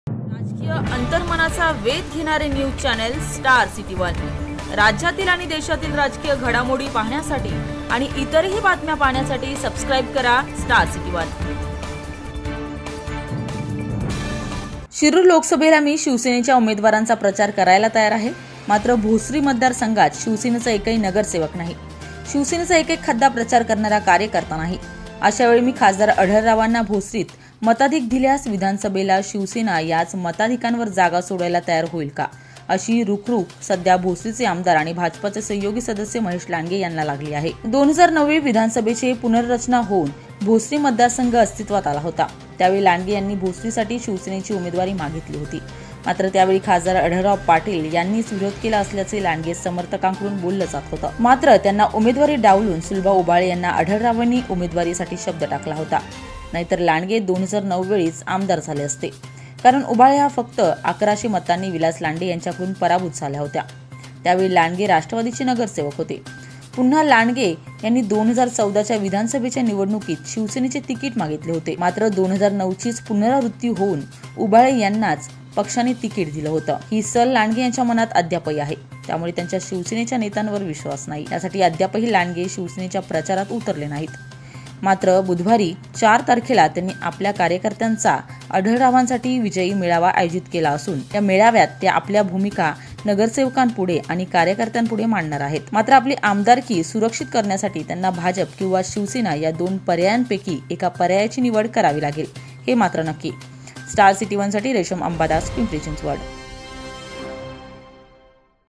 राजकीय अंतर्मनाचा वेध घेणारे news channel star city one. राज्यातील आणि देशातील राजकीय घडामोडी पाहण्यासाठी आणि इतरही बातम्या पाहण्यासाठी सबस्क्राइब करा स्टार सिटी वन। शिरूर लोकसभेला मी शिवसेनेच्या उमेदवारांचा प्रचार करायला तयार आहे। मात्र भोसरी मतदारसंघात शिवसेनेचा एकही नगरसेवक नाही, शिवसेनेचा एक खड्डा प्रचार करणारा कार्यकर्ता नाही। अशा वेळी मी खासदार आढळरावांना भोसरीत मताधिक दिल्यास विधानसभेला शिवसेना याच मताधिकांवर जागा सोडायला तयार होईल का, अशी रुखरुख सध्या भोसरीचे आमदार आणि भाजपचे सहयोगी सदस्य महेश लांडगे यांना लागली आहे। 2009 विधानसभेची पुनर्रचना होऊन भोसरी मतदारसंघ अस्तित्वात आला होता। त्यावेळी लांडगे यांनी भोसरीसाठी शिवसेनेची उमेदवारी मागितली होती। मात्र त्यावेळी खासदार आढळराव पाटील यांनीच विरोध केला असल्याचे लांडगे समर्थकांकडून बोललं जात होतं। मात्र त्यांना उमेदवारी डावलून सुलभा उबाळे यांना आढळरावांनी उमेदवारीसाठी शब्द टाकला होता। नाहीतर लांडगे 2009 वेळीच आमदार झाले असते, कारण उबाळे हा फक्त 1100 मतांनी विलास लांडे यांच्याकडून पराभूत झाल्या होत्या। त्यावेळी लांडगे राष्ट्रवादीचे नगरसेवक होते। पुन्हा लांडगे यांनी 2014च्या विधानसभेच्या निवडणुकीत शिवसेनेचे तिकीट मागितले होते। मात्र 2009चीच पुनरावृत्ती होऊन उबाळे यांनाच पक्षाने तिकीट दिलं होतं। ही सल लांडगे यांच्या मनात अद्यापही आहे, त्यामुळे त्यांच्या शिवसेनेच्या नेत्यांवर विश्वास नाही। यासाठी अद्यापही लांडगे शिवसेनेच्या प्रचारात उतरले नाहीत। मात्र बुधवारी 4 तारखेला त्यांनी आपल्या कार्यकर्त्यांचा आढळरावांसाठी विजयी मेळावा आयोजित केला असून या मेळाव्यात ते आपल्या भूमिका नगरसेवकांपुढे आणि कार्यकर्त्यांपुढे मांडणार आहेत। मात्र आपली आमदारकी सुरक्षित करण्यासाठी त्यांना भाजप किंवा शिवसेना या 2 पर्यायांपैकी एका पर्यायाची निवड करावी लागेल, हे मात्र नक्की। स्टार सिटी वन साठी रेशम अंबादास, पिंपरी चिंचवड।